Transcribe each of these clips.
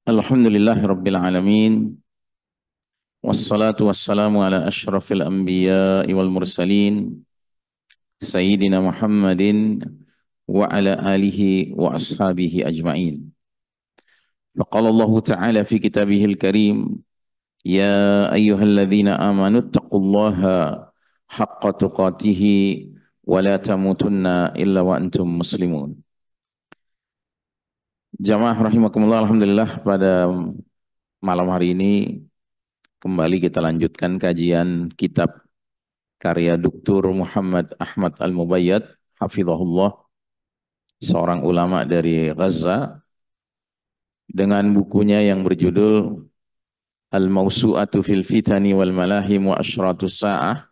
Alhamdulillahi Rabbil Alamin. Wassalatu wassalamu ala ashrafil anbiya'i wal mursalin. Sayyidina Muhammadin wa ala alihi wa ashabihi ajma'in. Faqala Allah Ta'ala fi kitabihil karim. Ya ayyuhalladzina amanu taqullaha haqqa tuqatihi wa la tamutunna illa wa antum muslimun. Jamaah rahimakumullah, alhamdulillah pada malam hari ini kembali kita lanjutkan kajian kitab karya Dr. Muhammad Ahmad Al-Mubayyad, hafizahullah, seorang ulama dari Gaza, dengan bukunya yang berjudul Al-Mawsu'atu fil Fitani wal Malahim wa Ashratus Sa'ah,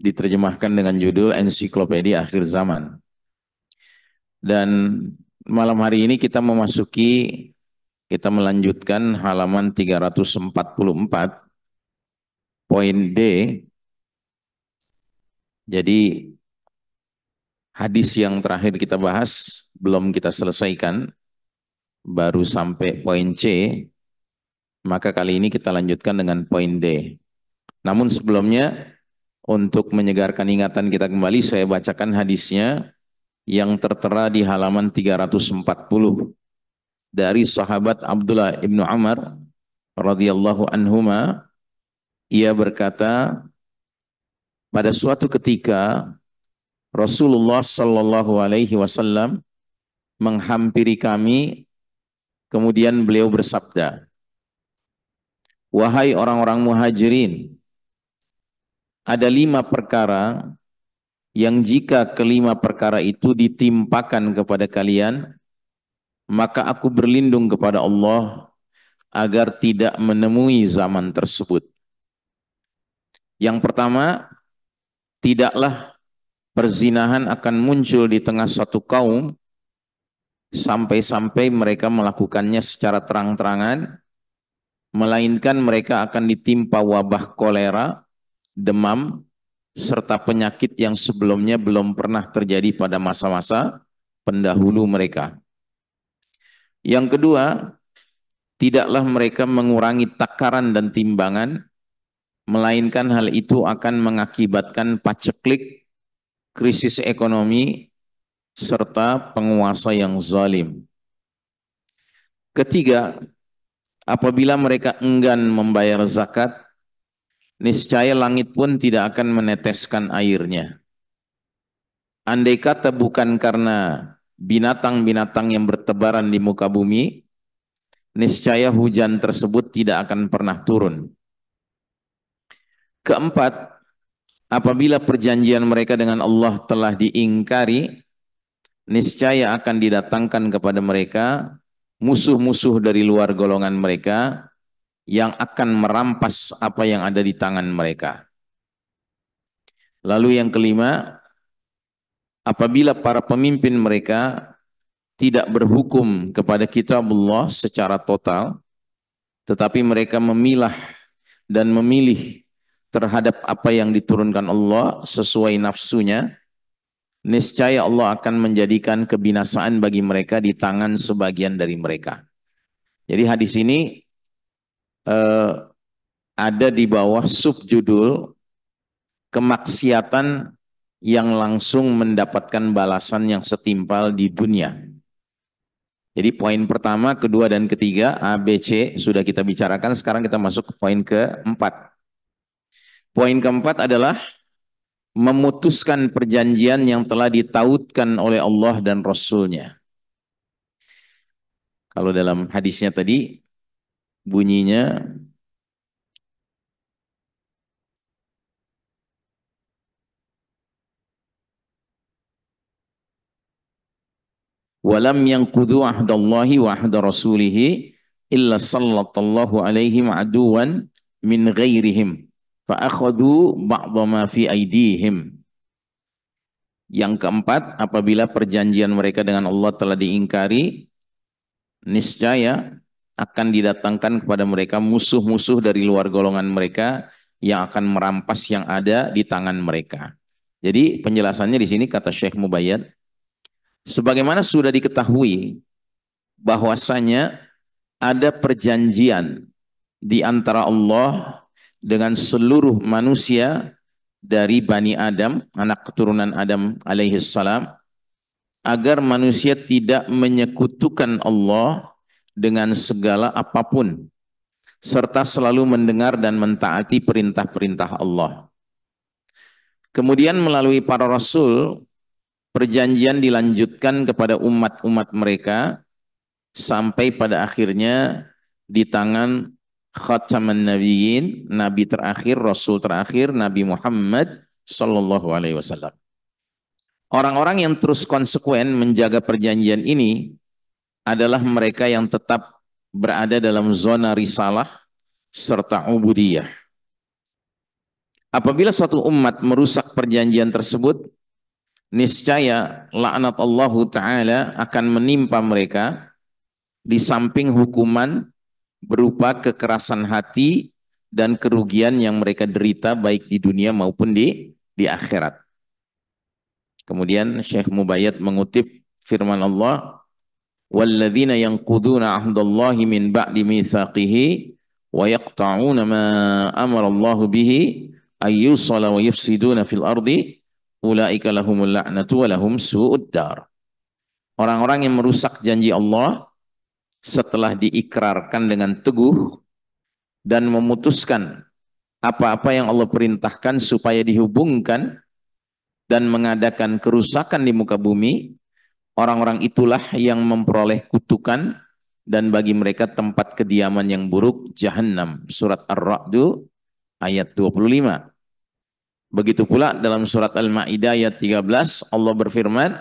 diterjemahkan dengan judul Ensiklopedia Akhir Zaman. Dan malam hari ini kita melanjutkan halaman 344, poin D. Jadi hadis yang terakhir kita bahas belum kita selesaikan, baru sampai poin C, maka kali ini kita lanjutkan dengan poin D. Namun sebelumnya, untuk menyegarkan ingatan kita kembali, saya bacakan hadisnya yang tertera di halaman 340 dari sahabat Abdullah ibnu Amr radhiyallahu anhuma. Ia berkata, pada suatu ketika Rasulullah sallallahu alaihi wasallam menghampiri kami, kemudian beliau bersabda, "Wahai orang-orang muhajirin, ada 5 perkara yang jika kelima perkara itu ditimpakan kepada kalian, maka aku berlindung kepada Allah agar tidak menemui zaman tersebut. Yang pertama, tidaklah perzinahan akan muncul di tengah suatu kaum sampai-sampai mereka melakukannya secara terang-terangan, melainkan mereka akan ditimpa wabah kolera, demam, serta penyakit yang sebelumnya belum pernah terjadi pada masa-masa pendahulu mereka. Yang kedua, tidaklah mereka mengurangi takaran dan timbangan, melainkan hal itu akan mengakibatkan paceklik, krisis ekonomi, serta penguasa yang zalim. Ketiga, apabila mereka enggan membayar zakat, niscaya langit pun tidak akan meneteskan airnya. Andai kata bukan karena binatang-binatang yang bertebaran di muka bumi, niscaya hujan tersebut tidak akan pernah turun. Keempat, apabila perjanjian mereka dengan Allah telah diingkari, niscaya akan didatangkan kepada mereka musuh-musuh dari luar golongan mereka yang akan merampas apa yang ada di tangan mereka. Lalu yang kelima, apabila para pemimpin mereka tidak berhukum kepada kitabullah secara total, tetapi mereka memilah dan memilih terhadap apa yang diturunkan Allah sesuai nafsunya, niscaya Allah akan menjadikan kebinasaan bagi mereka di tangan sebagian dari mereka. Jadi hadis ini ada di bawah subjudul kemaksiatan yang langsung mendapatkan balasan yang setimpal di dunia. Jadi poin pertama, kedua, dan ketiga, A, B, C sudah kita bicarakan. Sekarang kita masuk ke poin keempat. Poin keempat adalah memutuskan perjanjian yang telah ditautkan oleh Allah dan Rasul-Nya. Kalau dalam hadisnya tadi bunyinya, walam yanqudhu ahdallahi wa ahda rasulihi illa sallallahu alaihim aduwan min ghairihim fa akhadhu ba'dha ma fi aidihim. Yang keempat, apabila perjanjian mereka dengan Allah telah diingkari, niscaya akan didatangkan kepada mereka musuh-musuh dari luar golongan mereka yang akan merampas yang ada di tangan mereka. Jadi penjelasannya di sini kata Syekh Mubayyad, sebagaimana sudah diketahui bahwasanya ada perjanjian di antara Allah dengan seluruh manusia dari Bani Adam, anak keturunan Adam alaihi salam, agar manusia tidak menyekutukan Allah dengan segala apapun, serta selalu mendengar dan mentaati perintah-perintah Allah. Kemudian melalui para rasul, perjanjian dilanjutkan kepada umat-umat mereka sampai pada akhirnya di tangan khataman nabiyyin, nabi terakhir, rasul terakhir, Nabi Muhammad sallallahu alaihi wasallam. Orang-orang yang terus konsekuen menjaga perjanjian ini adalah mereka yang tetap berada dalam zona risalah serta ubudiyah. Apabila suatu umat merusak perjanjian tersebut, niscaya laknat Allah Ta'ala akan menimpa mereka, di samping hukuman berupa kekerasan hati dan kerugian yang mereka derita baik di dunia maupun di akhirat. Kemudian Syekh Mubayyad mengutip firman Allah, walladzina yanquduna ahdallahi min ba'di mitsaqihi wa yaqta'una ma amara Allah bihi ayyusala wa yufsiduna fil ardi ulaika lahumul la'natu wa lahum su'ud dar. Orang-orang yang merusak janji Allah setelah diikrarkan dengan teguh dan memutuskan apa-apa yang Allah perintahkan supaya dihubungkan dan mengadakan kerusakan di muka bumi, orang-orang itulah yang memperoleh kutukan dan bagi mereka tempat kediaman yang buruk, Jahannam. Surat Ar-Ra'd ayat 25. Begitu pula dalam surat Al-Maidah ayat 13 Allah berfirman,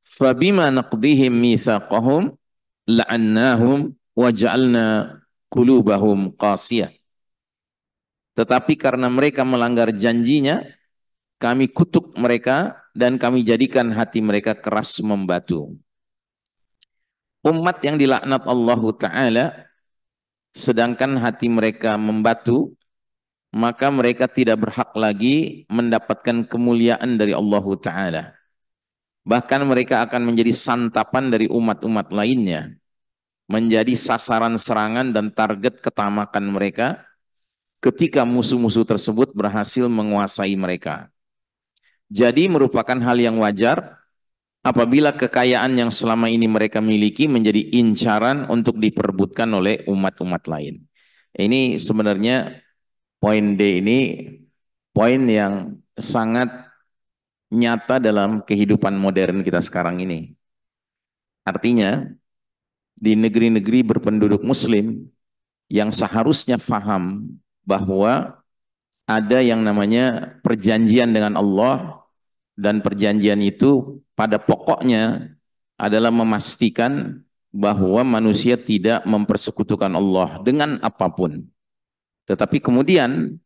"Fabima naqdihim mitsaqahum la'annahum wa ja'alna qulubahum qasiyah." Tetapi karena mereka melanggar janjinya, kami kutuk mereka dan kami jadikan hati mereka keras membatu. Umat yang dilaknat Allah Ta'ala sedangkan hati mereka membatu, maka mereka tidak berhak lagi mendapatkan kemuliaan dari Allah Ta'ala. Bahkan mereka akan menjadi santapan dari umat-umat lainnya, menjadi sasaran serangan dan target ketamakan mereka ketika musuh-musuh tersebut berhasil menguasai mereka. Jadi merupakan hal yang wajar apabila kekayaan yang selama ini mereka miliki menjadi incaran untuk diperebutkan oleh umat-umat lain. Ini sebenarnya poin D ini poin yang sangat nyata dalam kehidupan modern kita sekarang ini. Artinya di negeri-negeri berpenduduk muslim yang seharusnya faham bahwa ada yang namanya perjanjian dengan Allah, dan perjanjian itu pada pokoknya adalah memastikan bahwa manusia tidak mempersekutukan Allah dengan apapun. Tetapi kemudian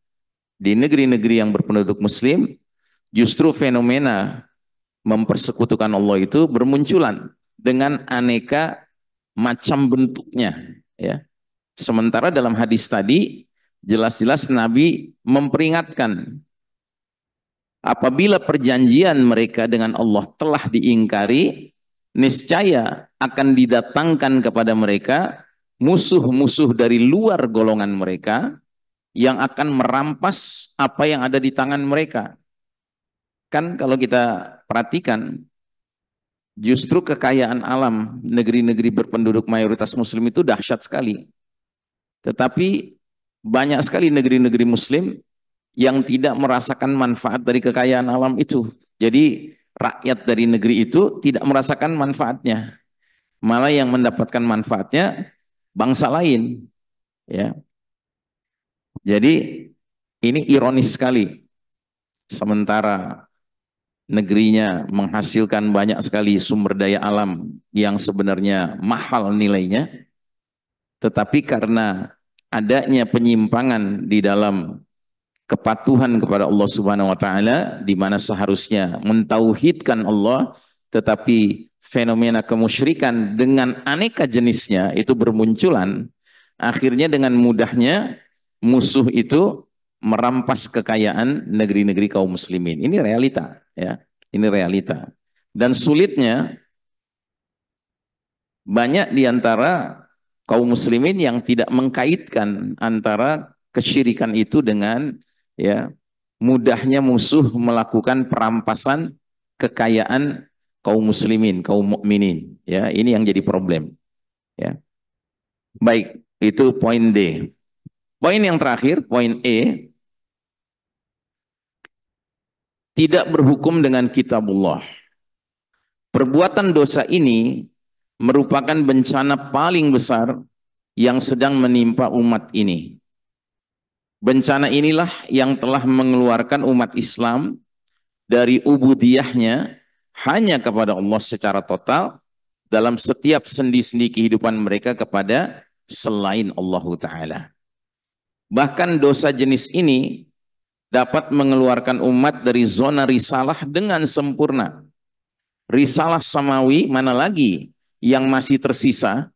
di negeri-negeri yang berpenduduk muslim justru fenomena mempersekutukan Allah itu bermunculan dengan aneka macam bentuknya, ya. Sementara dalam hadis tadi jelas-jelas Nabi memperingatkan apabila perjanjian mereka dengan Allah telah diingkari, niscaya akan didatangkan kepada mereka musuh-musuh dari luar golongan mereka yang akan merampas apa yang ada di tangan mereka. Kan kalau kita perhatikan, justru kekayaan alam negeri-negeri berpenduduk mayoritas muslim itu dahsyat sekali. Tetapi banyak sekali negeri-negeri muslim yang tidak merasakan manfaat dari kekayaan alam itu. Jadi rakyat dari negeri itu tidak merasakan manfaatnya. Malah yang mendapatkan manfaatnya bangsa lain. Ya. Jadi ini ironis sekali. Sementara negerinya menghasilkan banyak sekali sumber daya alam yang sebenarnya mahal nilainya, tetapi karena adanya penyimpangan di dalam kepatuhan kepada Allah Subhanahu wa taala, di mana seharusnya mentauhidkan Allah, tetapi fenomena kemusyrikan dengan aneka jenisnya itu bermunculan, akhirnya dengan mudahnya musuh itu merampas kekayaan negeri-negeri kaum muslimin. Ini realita, ya. Ini realita. Dan sulitnya banyak di antara kaum muslimin yang tidak mengkaitkan antara kesyirikan itu dengan ya mudahnya musuh melakukan perampasan kekayaan kaum muslimin, kaum mukminin. Ya, ini yang jadi problem. Ya, baik, itu poin D. Poin yang terakhir, poin E, tidak berhukum dengan kitabullah. Perbuatan dosa ini merupakan bencana paling besar yang sedang menimpa umat ini. Bencana inilah yang telah mengeluarkan umat Islam dari ubudiyahnya hanya kepada Allah secara total dalam setiap sendi-sendi kehidupan mereka kepada selain Allah Ta'ala. Bahkan dosa jenis ini dapat mengeluarkan umat dari zona risalah dengan sempurna. Risalah samawi mana lagi yang masih tersisa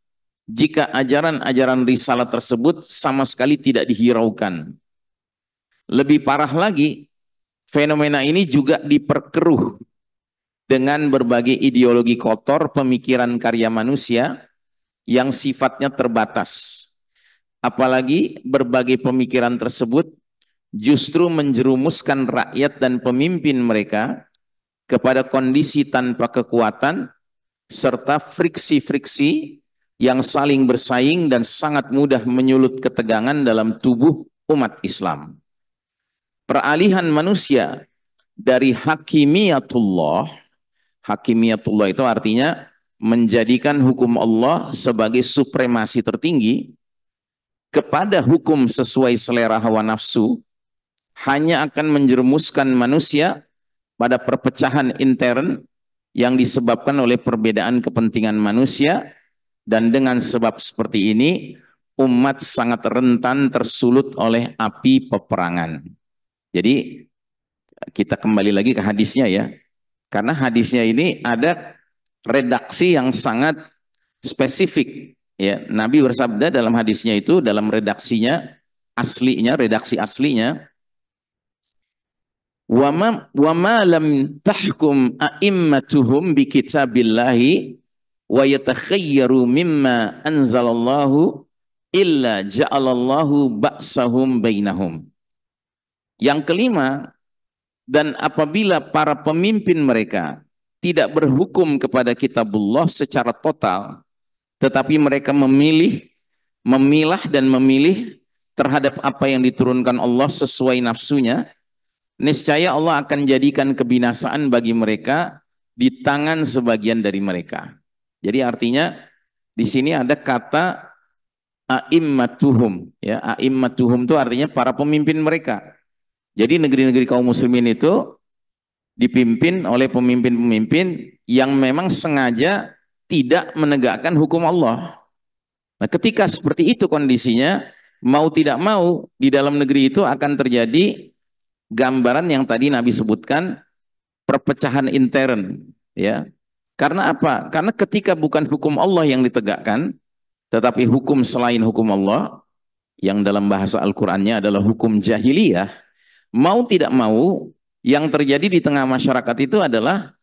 jika ajaran-ajaran risalah tersebut sama sekali tidak dihiraukan. Lebih parah lagi, fenomena ini juga diperkeruh dengan berbagai ideologi kotor pemikiran karya manusia yang sifatnya terbatas. Apalagi berbagai pemikiran tersebut justru menjerumuskan rakyat dan pemimpin mereka kepada kondisi tanpa kekuatan serta friksi-friksi yang saling bersaing dan sangat mudah menyulut ketegangan dalam tubuh umat Islam. Peralihan manusia dari hakimiyatullah itu artinya menjadikan hukum Allah sebagai supremasi tertinggi, kepada hukum sesuai selera hawa nafsu, hanya akan menjerumuskan manusia pada perpecahan intern yang disebabkan oleh perbedaan kepentingan manusia, dan dengan sebab seperti ini umat sangat rentan tersulut oleh api peperangan. Jadi kita kembali lagi ke hadisnya ya, karena hadisnya ini ada redaksi yang sangat spesifik ya. Nabi bersabda dalam hadisnya itu, dalam redaksinya aslinya, redaksi aslinya, wa ma lam tahkum a'immatuhum bi kitabillahi wa yatakhayyaru mimma anzalallahu illa ja'alallahu ba'sahum bainahum. Yang kelima, dan apabila para pemimpin mereka tidak berhukum kepada kitabullah secara total, tetapi mereka memilah dan memilih terhadap apa yang diturunkan Allah sesuai nafsunya, niscaya Allah akan jadikan kebinasaan bagi mereka di tangan sebagian dari mereka. Jadi artinya di sini ada kata a'immatuhum ya. A'immatuhum itu artinya para pemimpin mereka. Jadi negeri-negeri kaum muslimin itu dipimpin oleh pemimpin-pemimpin yang memang sengaja tidak menegakkan hukum Allah. Nah, ketika seperti itu kondisinya, mau tidak mau di dalam negeri itu akan terjadi gambaran yang tadi Nabi sebutkan, perpecahan intern ya. Karena apa? Karena ketika bukan hukum Allah yang ditegakkan, tetapi hukum selain hukum Allah, yang dalam bahasa Al-Qur'annya adalah hukum jahiliyah, mau tidak mau yang terjadi di tengah masyarakat itu adalah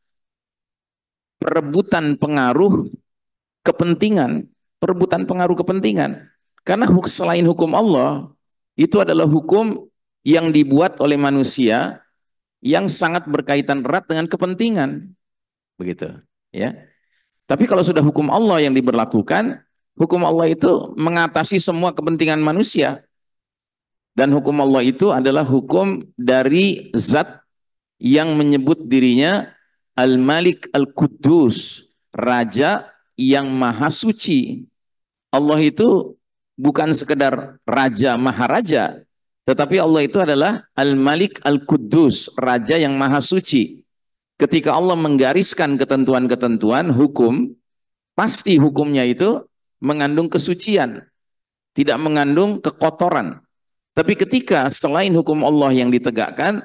perebutan pengaruh kepentingan, perebutan pengaruh kepentingan. Karena selain hukum Allah, itu adalah hukum yang dibuat oleh manusia yang sangat berkaitan erat dengan kepentingan. Begitu, ya. Tapi kalau sudah hukum Allah yang diberlakukan, hukum Allah itu mengatasi semua kepentingan manusia. Dan hukum Allah itu adalah hukum dari zat yang menyebut dirinya Al-Malik Al-Quddus, Raja yang Maha Suci. Allah itu bukan sekedar Raja Maharaja, tetapi Allah itu adalah Al-Malik Al-Quddus, Raja yang Maha Suci. Ketika Allah menggariskan ketentuan-ketentuan hukum, pasti hukumnya itu mengandung kesucian, tidak mengandung kekotoran. Tapi ketika selain hukum Allah yang ditegakkan,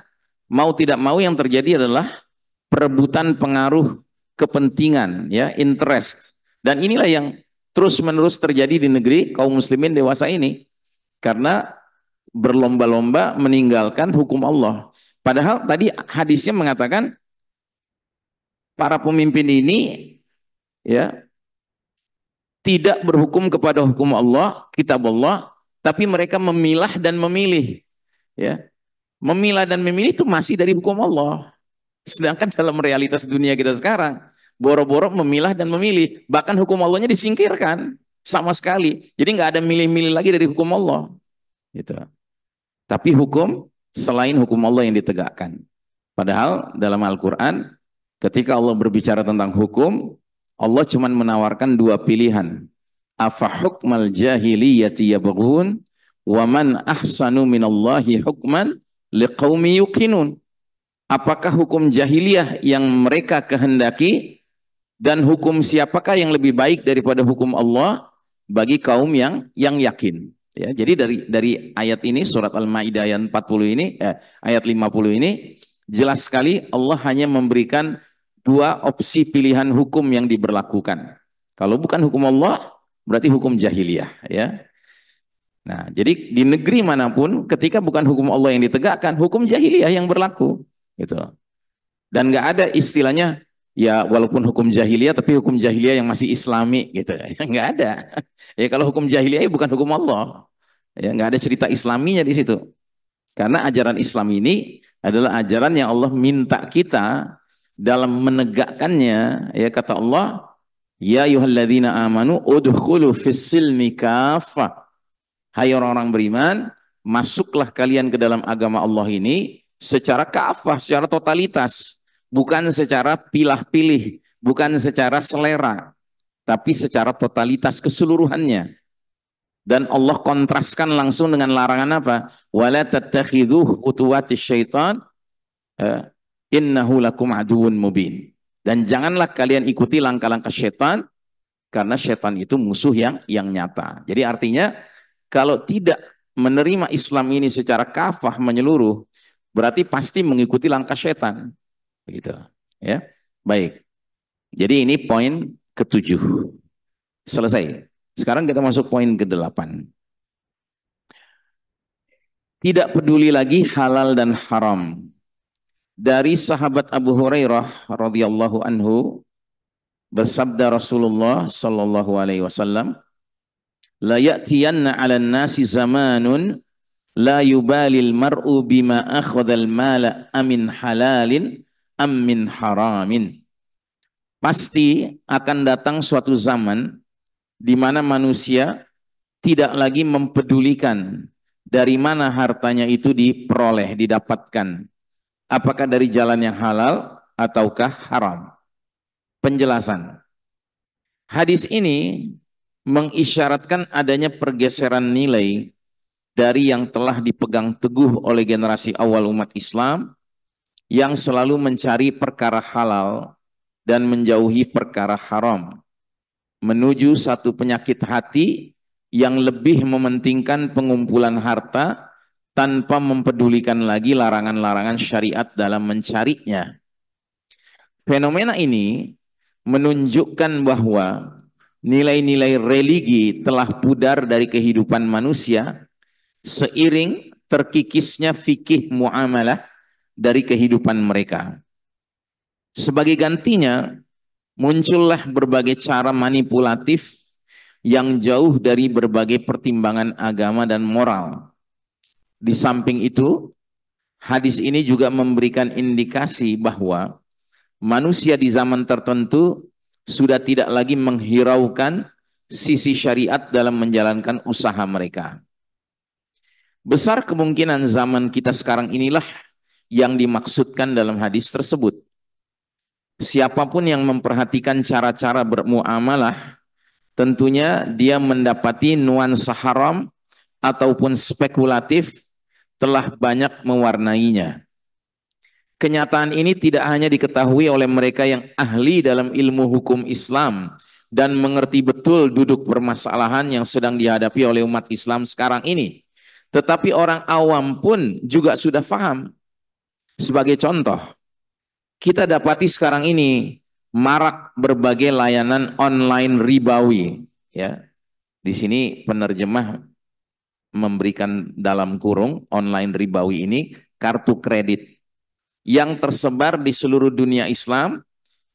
mau tidak mau yang terjadi adalah perebutan pengaruh kepentingan, ya, interest. Dan inilah yang terus-menerus terjadi di negeri kaum muslimin dewasa ini. Karena berlomba-lomba meninggalkan hukum Allah. Padahal tadi hadisnya mengatakan para pemimpin ini ya tidak berhukum kepada hukum Allah, kitab Allah, tapi mereka memilah dan memilih. Ya, memilah dan memilih itu masih dari hukum Allah. Sedangkan dalam realitas dunia kita sekarang, boro-boro memilah dan memilih, bahkan hukum Allahnya disingkirkan sama sekali. Jadi nggak ada milih-milih lagi dari hukum Allah. Gitu. Tapi hukum selain hukum Allah yang ditegakkan. Padahal dalam Al-Quran, ketika Allah berbicara tentang hukum, Allah cuma menawarkan dua pilihan. Afa hukmal jahiliyati yabghun wa man ahsanu minallahi hukman liqaumi yuqinun. Apakah hukum jahiliyah yang mereka kehendaki dan hukum siapakah yang lebih baik daripada hukum Allah bagi kaum yang yakin. Ya, jadi dari ayat ini surat Al-Maidah ayat 40 ini ayat 50 ini jelas sekali Allah hanya memberikan dua opsi pilihan hukum yang diberlakukan. Kalau bukan hukum Allah berarti hukum jahiliyah, ya. Nah, jadi di negeri manapun ketika bukan hukum Allah yang ditegakkan, hukum jahiliyah yang berlaku, gitu. Dan nggak ada istilahnya ya walaupun hukum jahiliyah tapi hukum jahiliyah yang masih islami gitu ya. Nggak ada. Ya kalau hukum jahiliyah bukan hukum Allah. Ya nggak ada cerita islaminya di situ. Karena ajaran Islam ini adalah ajaran yang Allah minta kita dalam menegakkannya. Ya kata Allah, ya ayyuhalladzina amanu udkhulu fis-silmi kaffah. Hai orang-orang beriman, masuklah kalian ke dalam agama Allah ini secara kafah, secara totalitas. Bukan secara pilah-pilih, bukan secara selera, tapi secara totalitas keseluruhannya. Dan Allah kontraskan langsung dengan larangan apa? Wala tattakhidhu khutuwatis syaitan innahu lakum aduwwun mubin. Dan janganlah kalian ikuti langkah-langkah syaitan karena syaitan itu musuh yang nyata. Jadi artinya kalau tidak menerima Islam ini secara kafah menyeluruh, berarti pasti mengikuti langkah syaitan. Begitu, ya. Baik. Jadi ini poin ketujuh. Selesai. Sekarang kita masuk poin ke-8. Tidak peduli lagi halal dan haram. Dari sahabat Abu Hurairah radhiyallahu anhu bersabda Rasulullah sallallahu alaihi wasallam, la ya'tiyanna 'alan nasi zamanun la yubalil mar'u bima akhadhal mala amin halalin am min haramin. Pasti akan datang suatu zaman di mana manusia tidak lagi mempedulikan dari mana hartanya itu diperoleh, didapatkan. Apakah dari jalan yang halal ataukah haram. Penjelasan. Hadis ini mengisyaratkan adanya pergeseran nilai dari yang telah dipegang teguh oleh generasi awal umat Islam yang selalu mencari perkara halal dan menjauhi perkara haram, menuju satu penyakit hati yang lebih mementingkan pengumpulan harta tanpa mempedulikan lagi larangan-larangan syariat dalam mencarinya. Fenomena ini menunjukkan bahwa nilai-nilai religi telah pudar dari kehidupan manusia seiring terkikisnya fikih muamalah dari kehidupan mereka. Sebagai gantinya, muncullah berbagai cara manipulatif yang jauh dari berbagai pertimbangan agama dan moral. Di samping itu, hadis ini juga memberikan indikasi bahwa manusia di zaman tertentu sudah tidak lagi menghiraukan sisi syariat dalam menjalankan usaha mereka. Besar kemungkinan zaman kita sekarang inilah yang dimaksudkan dalam hadis tersebut. Siapapun yang memperhatikan cara-cara bermuamalah, tentunya dia mendapati nuansa haram ataupun spekulatif telah banyak mewarnainya. Kenyataan ini tidak hanya diketahui oleh mereka yang ahli dalam ilmu hukum Islam dan mengerti betul duduk permasalahan yang sedang dihadapi oleh umat Islam sekarang ini, tetapi orang awam pun juga sudah paham. Sebagai contoh, kita dapati sekarang ini marak berbagai layanan online ribawi, ya. Di sini penerjemah memberikan dalam kurung online ribawi ini kartu kredit yang tersebar di seluruh dunia Islam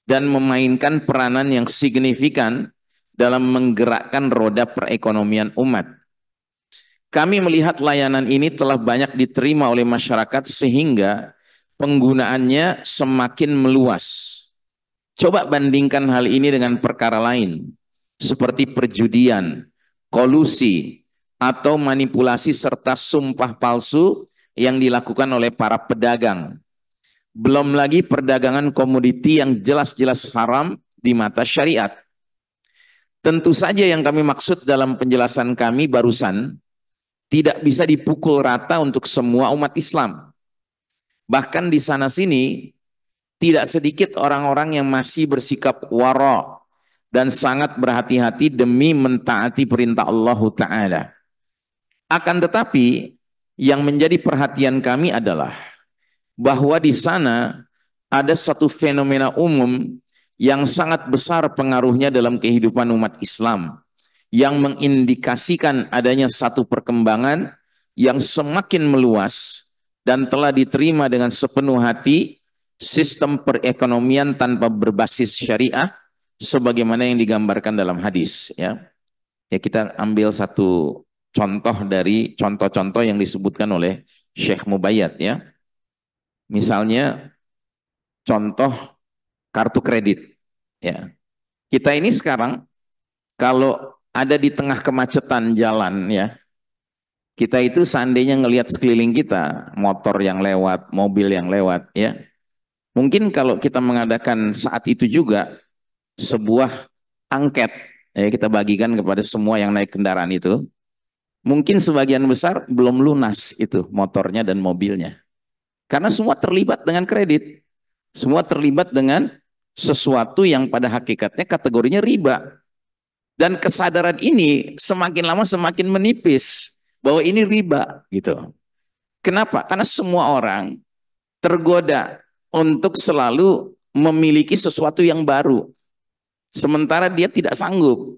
dan memainkan peranan yang signifikan dalam menggerakkan roda perekonomian umat. Kami melihat layanan ini telah banyak diterima oleh masyarakat sehingga penggunaannya semakin meluas. Coba bandingkan hal ini dengan perkara lain, seperti perjudian, kolusi, atau manipulasi serta sumpah palsu yang dilakukan oleh para pedagang. Belum lagi perdagangan komoditi yang jelas-jelas haram di mata syariat. Tentu saja yang kami maksud dalam penjelasan kami barusan tidak bisa dipukul rata untuk semua umat Islam. Bahkan di sana sini tidak sedikit orang-orang yang masih bersikap wara dan sangat berhati-hati demi mentaati perintah Allah Ta'ala. Akan tetapi yang menjadi perhatian kami adalah bahwa di sana ada satu fenomena umum yang sangat besar pengaruhnya dalam kehidupan umat Islam, yang mengindikasikan adanya satu perkembangan yang semakin meluas dan telah diterima dengan sepenuh hati sistem perekonomian tanpa berbasis syariah sebagaimana yang digambarkan dalam hadis, ya. Ya, kita ambil satu contoh dari contoh-contoh yang disebutkan oleh Syekh Mubayyad, ya. Misalnya contoh kartu kredit, ya. Kita ini sekarang kalau ada di tengah kemacetan jalan, ya, kita itu seandainya ngelihat sekeliling kita, motor yang lewat, mobil yang lewat, ya, mungkin kalau kita mengadakan saat itu juga sebuah angket, ya, kita bagikan kepada semua yang naik kendaraan itu, mungkin sebagian besar belum lunas itu motornya dan mobilnya, karena semua terlibat dengan kredit, semua terlibat dengan sesuatu yang pada hakikatnya kategorinya riba. Dan kesadaran ini semakin lama semakin menipis bahwa ini riba, gitu. Kenapa? Karena semua orang tergoda untuk selalu memiliki sesuatu yang baru, sementara dia tidak sanggup.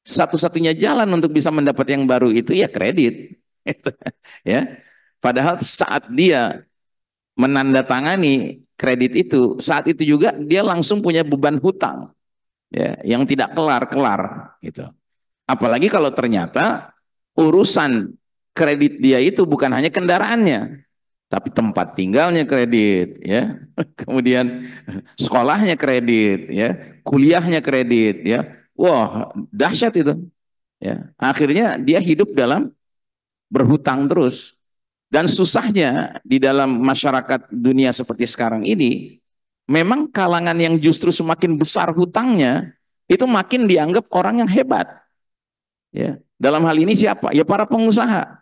Satu-satunya jalan untuk bisa mendapat yang baru itu ya kredit, ya. Padahal saat dia menandatangani kredit itu, saat itu juga dia langsung punya beban hutang, ya, yang tidak kelar-kelar, gitu. Apalagi kalau ternyata urusan kredit dia itu bukan hanya kendaraannya, tapi tempat tinggalnya kredit, ya. Kemudian sekolahnya kredit, ya, kuliahnya kredit, ya. Wah, dahsyat itu, ya. Akhirnya dia hidup dalam berhutang terus. Dan susahnya di dalam masyarakat dunia seperti sekarang ini, memang kalangan yang justru semakin besar hutangnya itu makin dianggap orang yang hebat, ya. Dalam hal ini siapa? Ya para pengusaha.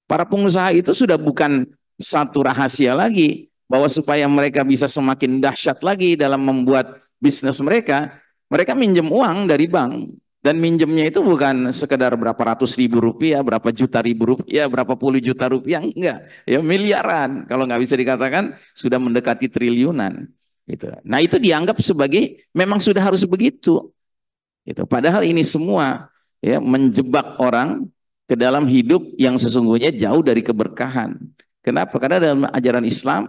Para pengusaha itu sudah bukan satu rahasia lagi bahwa supaya mereka bisa semakin dahsyat lagi dalam membuat bisnis mereka, mereka minjem uang dari bank. Dan minjemnya itu bukan sekedar berapa ratus ribu rupiah, berapa juta ribu rupiah, berapa puluh juta rupiah, enggak. Ya miliaran, kalau nggak bisa dikatakan sudah mendekati triliunan. Gitu. Nah itu dianggap sebagai memang sudah harus begitu. Gitu. Padahal ini semua, ya, menjebak orang ke dalam hidup yang sesungguhnya jauh dari keberkahan. Kenapa? Karena dalam ajaran Islam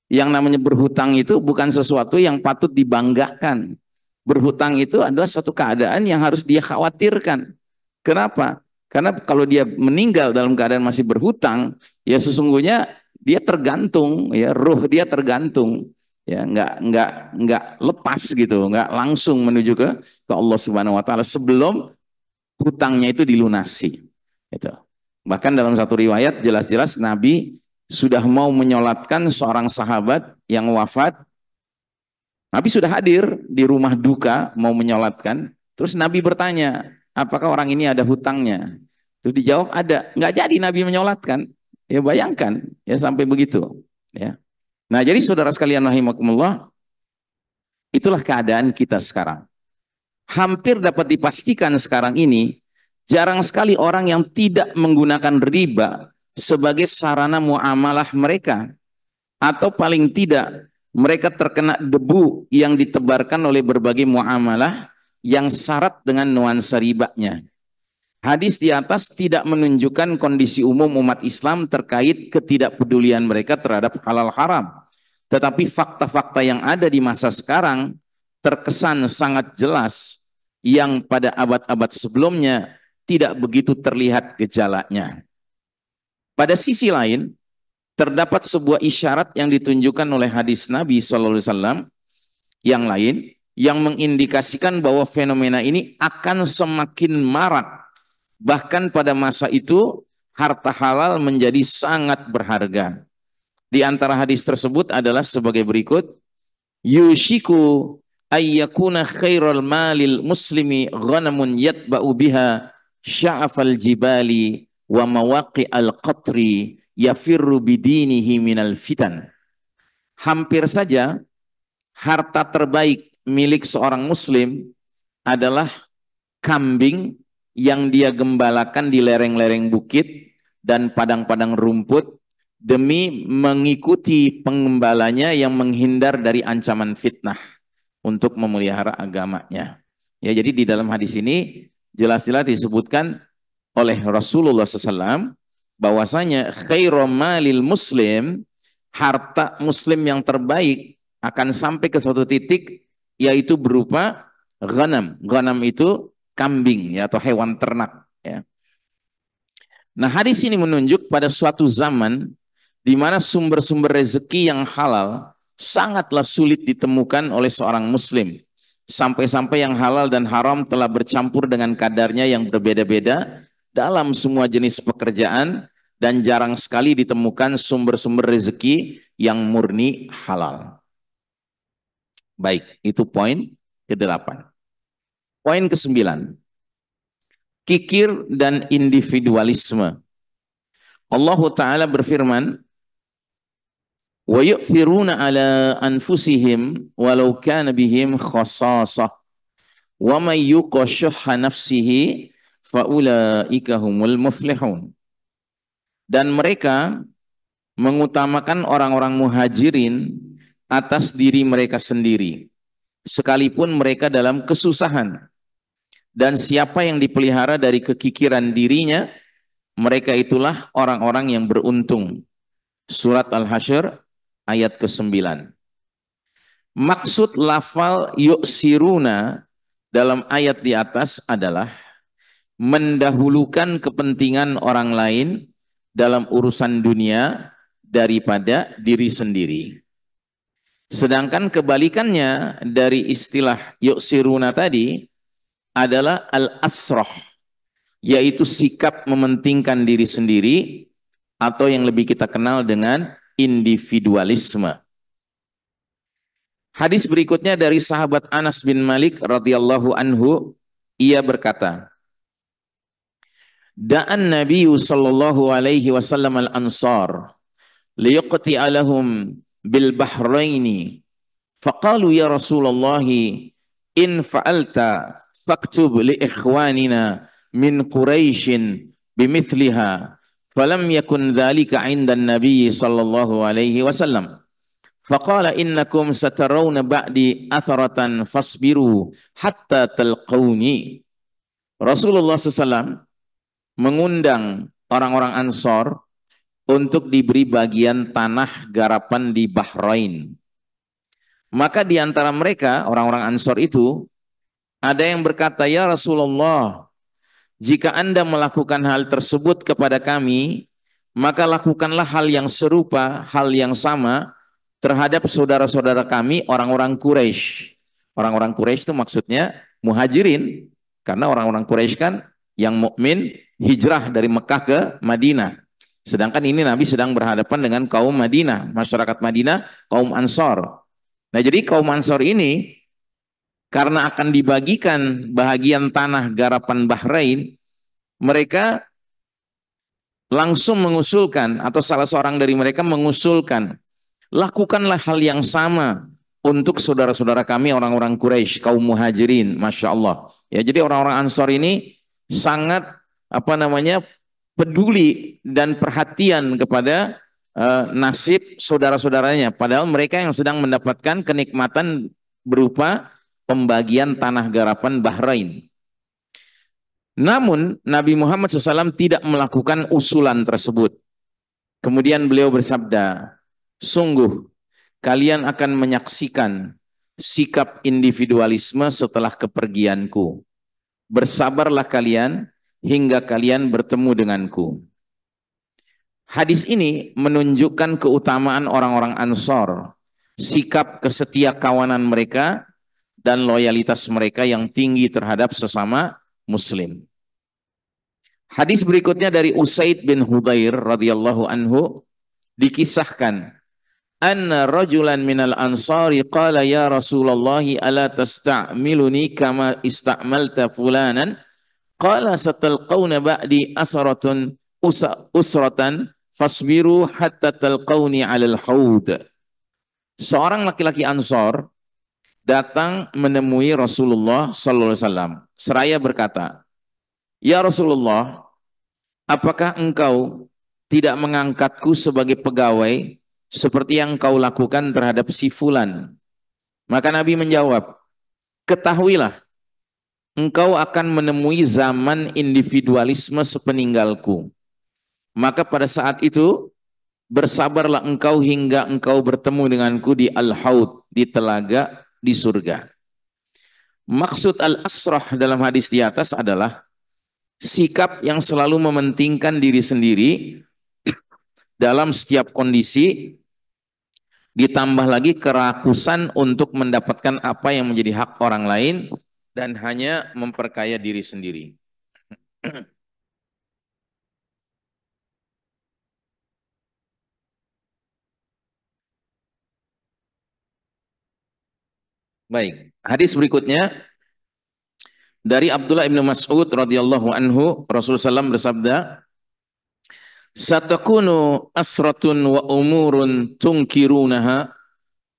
yang namanya berhutang itu bukan sesuatu yang patut dibanggakan. Berhutang itu adalah suatu keadaan yang harus dia khawatirkan. Kenapa? Karena kalau dia meninggal dalam keadaan masih berhutang, ya sesungguhnya dia tergantung, ya, ruh dia tergantung, ya, nggak lepas gitu, nggak langsung menuju ke Allah Subhanahu Wa Taala sebelum hutangnya itu dilunasi. Gitu. Bahkan dalam satu riwayat jelas-jelas Nabi sudah mau menyolatkan seorang sahabat yang wafat. Nabi sudah hadir di rumah duka mau menyolatkan. Terus Nabi bertanya, apakah orang ini ada hutangnya? Terus dijawab ada. Nggak jadi Nabi menyolatkan. Ya bayangkan, ya sampai begitu. Ya. Nah jadi saudara sekalian rahimakumullah, itulah keadaan kita sekarang. Hampir dapat dipastikan sekarang ini jarang sekali orang yang tidak menggunakan riba sebagai sarana muamalah mereka, atau paling tidak mereka terkena debu yang ditebarkan oleh berbagai muamalah yang syarat dengan nuansa ribanya. Hadis di atas tidak menunjukkan kondisi umum umat Islam terkait ketidakpedulian mereka terhadap halal haram. Tetapi fakta-fakta yang ada di masa sekarang terkesan sangat jelas yang pada abad-abad sebelumnya tidak begitu terlihat gejalanya. Pada sisi lain, terdapat sebuah isyarat yang ditunjukkan oleh hadis Nabi SAW yang lain yang mengindikasikan bahwa fenomena ini akan semakin marak. Bahkan pada masa itu harta halal menjadi sangat berharga. Di antara hadis tersebut adalah sebagai berikut: yushiku ayyakuna khairul malil muslimi ghanamun yatba'u biha sya'afal jibali wa mawaqi al-qatri yafirru bidinihi minal fitan. Hampir saja harta terbaik milik seorang muslim adalah kambing yang dia gembalakan di lereng-lereng bukit dan padang-padang rumput demi mengikuti pengembalanya yang menghindar dari ancaman fitnah untuk memelihara agamanya. Ya, jadi di dalam hadis ini jelas-jelas disebutkan oleh Rasulullah SAW bahwasanya khairu malil muslim, harta muslim yang terbaik akan sampai ke suatu titik yaitu berupa ghanam. Ghanam itu kambing ya, atau hewan ternak ya. Nah, hadis ini menunjuk pada suatu zaman di mana sumber-sumber rezeki yang halal sangatlah sulit ditemukan oleh seorang muslim. Sampai-sampai yang halal dan haram telah bercampur dengan kadarnya yang berbeda-beda dalam semua jenis pekerjaan, dan jarang sekali ditemukan sumber-sumber rezeki yang murni halal. Baik, itu poin ke-8. Poin ke-9, kikir dan individualisme. Allah Ta'ala berfirman, wa yu'thiruna ala anfusihim walau kana bihim khassasah wa may yuqa syuhha nafsihi faulaika humul muflihun. Dan mereka mengutamakan orang-orang muhajirin atas diri mereka sendiri sekalipun mereka dalam kesusahan, dan siapa yang dipelihara dari kekikiran dirinya, mereka itulah orang-orang yang beruntung. Surat Al-Hasyr ayat ke-9. Maksud lafal yu'siruna dalam ayat di atas adalah mendahulukan kepentingan orang lain dalam urusan dunia daripada diri sendiri. Sedangkan kebalikannya dari istilah yu'siruna tadi adalah al-asrah, yaitu sikap mementingkan diri sendiri atau yang lebih kita kenal dengan individualisme. Hadis berikutnya dari sahabat Anas bin Malik radhiyallahu anhu, ia berkata, da'an Nabi sallallahu alaihi wasallam al-ansar liyuqti'a lahum bil bahraini faqalu ya Rasulullah in fa'alta faktub li ikhwanina min Quraisyin bimithliha falam yakun dhalika 'inda an-nabiy sallallahu alaihi wasallam faqala innakum satarawna ba'di atharatan fasbiru hatta talqauni. Rasulullah SAW mengundang orang-orang Ansor untuk diberi bagian tanah garapan di Bahrain. Maka di antara mereka orang-orang Ansor itu ada yang berkata, ya Rasulullah, jika Anda melakukan hal tersebut kepada kami, maka lakukanlah hal yang serupa, hal yang sama terhadap saudara-saudara kami orang-orang Quraisy. Orang-orang Quraisy itu maksudnya muhajirin, karena orang-orang Quraisy kan yang mukmin hijrah dari Mekah ke Madinah. Sedangkan ini Nabi sedang berhadapan dengan kaum Madinah, masyarakat Madinah, kaum Ansor. Nah, jadi kaum Ansor ini karena akan dibagikan bahagian tanah garapan Bahrain, mereka langsung mengusulkan, atau salah seorang dari mereka mengusulkan, lakukanlah hal yang sama untuk saudara-saudara kami orang-orang Quraisy, kaum muhajirin, Masya Allah. Ya, jadi orang-orang Ansor ini sangat peduli dan perhatian kepada nasib saudara-saudaranya, padahal mereka yang sedang mendapatkan kenikmatan berupa pembagian tanah garapan Bahrain. Namun Nabi Muhammad SAW tidak melakukan usulan tersebut. Kemudian beliau bersabda, sungguh kalian akan menyaksikan sikap individualisme setelah kepergianku. bersabarlah kalian hingga kalian bertemu denganku. Hadis ini menunjukkan keutamaan orang-orang Ansor, sikap kesetia kawanan mereka dan loyalitas mereka yang tinggi terhadap sesama muslim. Hadis berikutnya dari Usaid bin Hudayr radhiyallahu anhu dikisahkan, anna rajulan minal ansari qala ya Rasulullah ala tasta'miluni kama ista'malta fulanan qala satalqawna ba'di asratun usratan fasbiru hatta talqawni 'alal haud. Seorang laki-laki Ansor datang menemui Rasulullah sallallahu alaihi wasallam seraya berkata, "Ya Rasulullah, apakah engkau tidak mengangkatku sebagai pegawai seperti yang kau lakukan terhadap si fulan?" Maka Nabi menjawab, "Ketahuilah, engkau akan menemui zaman individualisme sepeninggalku. Maka pada saat itu bersabarlah engkau hingga engkau bertemu denganku di Al-Haud, di telaga di surga." Maksud al-asrah dalam hadis di atas adalah sikap yang selalu mementingkan diri sendiri dalam setiap kondisi, ditambah lagi kerakusan untuk mendapatkan apa yang menjadi hak orang lain dan hanya memperkaya diri sendiri. Baik, hadis berikutnya dari Abdullah bin Mas'ud radhiyallahu anhu, Rasulullah SAW bersabda, "Satakunu asratun wa umurun tunkirunaha."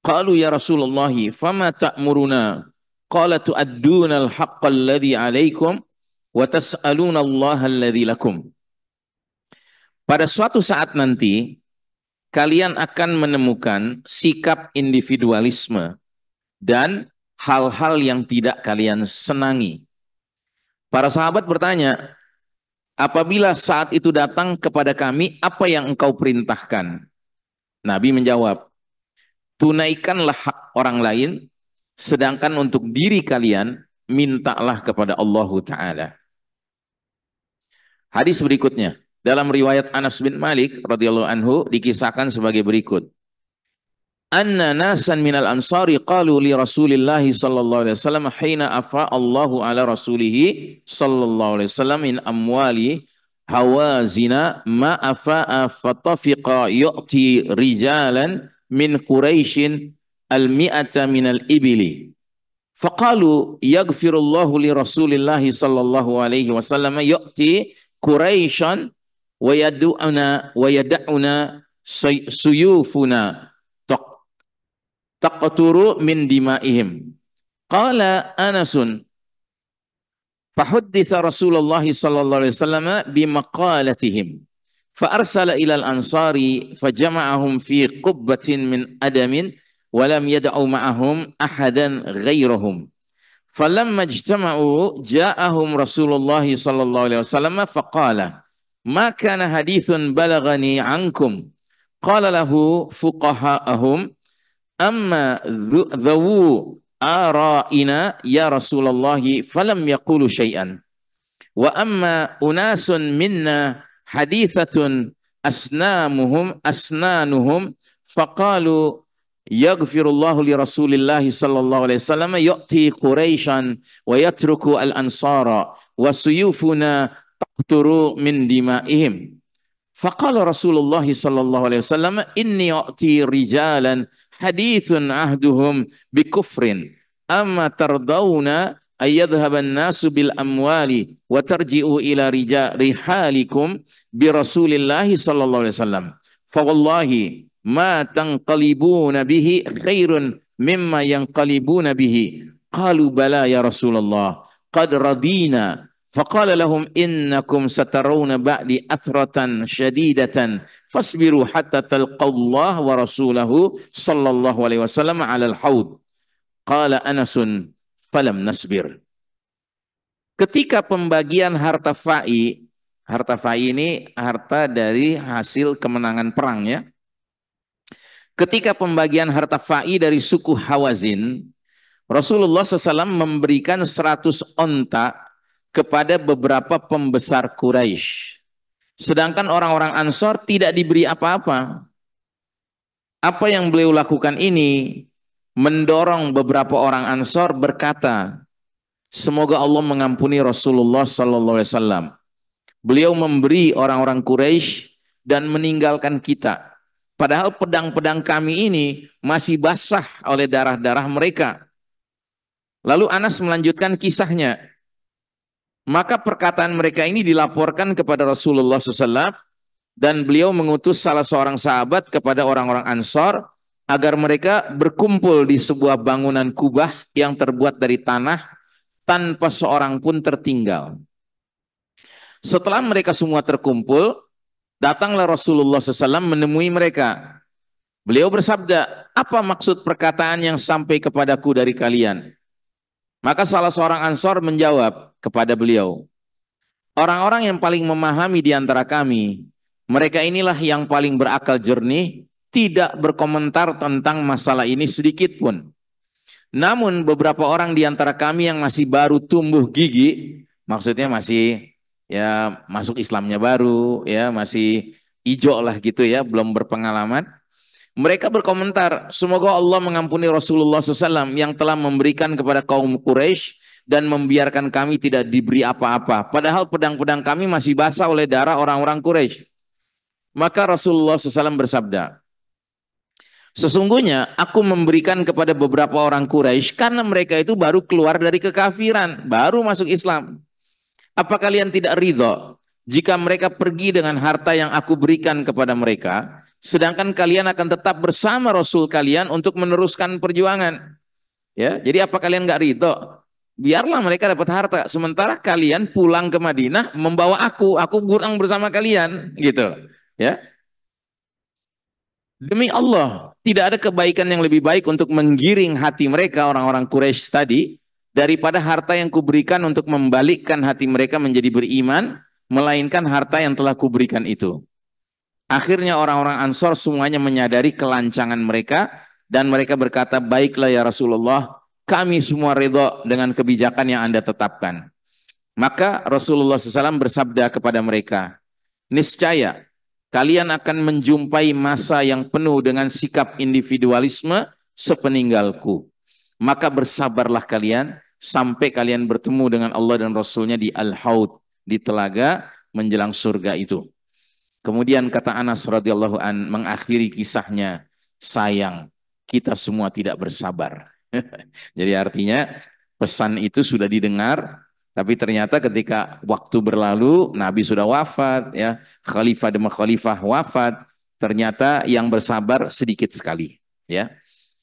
Qalu ya Rasulullah, fama ta'muruna? Qala tu'adduna al-haqqa alladhi 'alaikum wa tas'aluna Allah alladhi lakum. Pada suatu saat nanti kalian akan menemukan sikap individualisme dan hal-hal yang tidak kalian senangi. Para sahabat bertanya, apabila saat itu datang kepada kami, apa yang engkau perintahkan? Nabi menjawab, tunaikanlah hak orang lain, sedangkan untuk diri kalian mintalah kepada Allah Ta'ala. Hadis berikutnya dalam riwayat Anas bin Malik radhiyallahu anhu dikisahkan sebagai berikut. Anna nasan minal ansari qalu li Rasulillahi sallallahu alaihi wasallam hina afa Allahu ala rasulihi sallallahu alaihi wasallam min amwali hawazina ma afa'a fatafiqa yu'ti rijalan min Quraisyin al-mi'ata minal ibili. Faqalu yaghfirullahu li Rasulillahi sallallahu alaihi wasallam yu'ti Quraisyan wa yad'una suyufuna taqturu min dima'ihim. Qala Anasun fahudditha Rasulullah sallallahu alaihi wasallam bimaqalatihim fa arsala ila al-ansari fajama'ahum fi qubbatin min adamin wa lam yad'u ma'ahum ahadan ghairahum. Falamma ijtama'u ja'ahum Rasulullah sallallahu alaihi wasallam faqala ma kana hadithun balagani ankum. Qala lahu fuqaha'ahum amma dhawu ara'ina ya Rasulullah falam yaqulu syai'an wa amma unasun minna hadithatun asnanuhum faqalu yaghfirullahu li Rasulillahi sallallahu alaihi wasallam yu'ti Quraisyan wa yatruku al-ansara wa suyufuna taqturu min dima'ihim. Faqala Rasulullah sallallahu alaihi wasallam inni u'ti rijalan hadithun ahduhum bikufrin amma tardawna ayyadhhaba an-nasu bil amwali wa tarji'u ila rihalikum bi Rasulillah sallallahu alaihi wasallam fa wallahi ma tanqalibuna bihi khairun mimma yanqalibuna bihi. Qalu bala ya Rasulullah qad radina. فقال لهم إنكم سترون بعد أثرة شديدة فاصبروا حتى تلقوا الله ورسوله صلى الله عليه وسلم على الحوض. قال أنس فلم نصبر. Ketika pembagian harta fai ini harta dari hasil kemenangan perang ya. Ketika pembagian harta fai dari suku Hawazin, Rasulullah SAW memberikan 100 onta kepada beberapa pembesar Quraisy. Sedangkan orang-orang Ansor tidak diberi apa-apa. Apa yang beliau lakukan ini mendorong beberapa orang Ansor berkata, semoga Allah mengampuni Rasulullah sallallahu alaihi wasallam. Beliau memberi orang-orang Quraisy dan meninggalkan kita. Padahal pedang-pedang kami ini masih basah oleh darah-darah mereka. Lalu Anas melanjutkan kisahnya. Maka perkataan mereka ini dilaporkan kepada Rasulullah SAW dan beliau mengutus salah seorang sahabat kepada orang-orang Ansor agar mereka berkumpul di sebuah bangunan kubah yang terbuat dari tanah tanpa seorang pun tertinggal. Setelah mereka semua terkumpul, datanglah Rasulullah SAW menemui mereka. Beliau bersabda, apa maksud perkataan yang sampai kepadaku dari kalian? Maka salah seorang Ansor menjawab kepada beliau, orang-orang yang paling memahami di antara kami, mereka inilah yang paling berakal jernih, tidak berkomentar tentang masalah ini sedikit pun. Namun beberapa orang di antara kami yang masih baru tumbuh gigi, maksudnya masih ya masuk Islamnya baru, ya masih ijo lah gitu ya, belum berpengalaman. Mereka berkomentar, semoga Allah mengampuni Rasulullah SAW yang telah memberikan kepada kaum Quraisy dan membiarkan kami tidak diberi apa-apa. Padahal pedang-pedang kami masih basah oleh darah orang-orang Quraisy. Maka Rasulullah SAW bersabda, sesungguhnya aku memberikan kepada beberapa orang Quraisy karena mereka itu baru keluar dari kekafiran, baru masuk Islam. Apa kalian tidak ridho jika mereka pergi dengan harta yang aku berikan kepada mereka, sedangkan kalian akan tetap bersama Rasul kalian untuk meneruskan perjuangan? Ya, jadi apa kalian nggak ridho? Biarlah mereka dapat harta, sementara kalian pulang ke Madinah membawa aku pulang bersama kalian, gitu. Ya, demi Allah, tidak ada kebaikan yang lebih baik untuk menggiring hati mereka orang-orang Quraisy tadi daripada harta yang kuberikan untuk membalikkan hati mereka menjadi beriman, melainkan harta yang telah kuberikan itu. Akhirnya orang-orang Ansor semuanya menyadari kelancangan mereka dan mereka berkata, baiklah ya Rasulullah, kami semua ridho dengan kebijakan yang Anda tetapkan. Maka Rasulullah SAW bersabda kepada mereka, niscaya kalian akan menjumpai masa yang penuh dengan sikap individualisme sepeninggalku. Maka bersabarlah kalian sampai kalian bertemu dengan Allah dan Rasulnya di Al-Haud, di telaga menjelang surga itu. Kemudian kata Anas radhiyallahu an mengakhiri kisahnya, sayang kita semua tidak bersabar. Jadi artinya pesan itu sudah didengar, tapi ternyata ketika waktu berlalu, Nabi sudah wafat, ya khalifah demi khalifah wafat, ternyata yang bersabar sedikit sekali. Ya,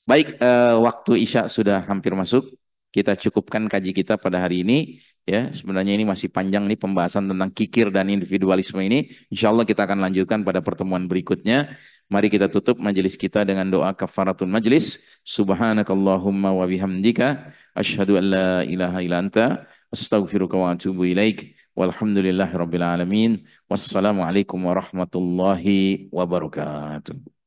baik, waktu Isya sudah hampir masuk, kita cukupkan kaji kita pada hari ini. Ya, sebenarnya ini masih panjang nih pembahasan tentang kikir dan individualisme ini. Insya Allah kita akan lanjutkan pada pertemuan berikutnya. Mari kita tutup majelis kita dengan doa kafaratul majlis. Subhanakallahumma wa bihamdika asyhadu an la ilaha illa anta astaghfiruka wa atubu ilaik. Walhamdulillahirabbil alamin. Wassalamualaikum warahmatullahi wabarakatuh.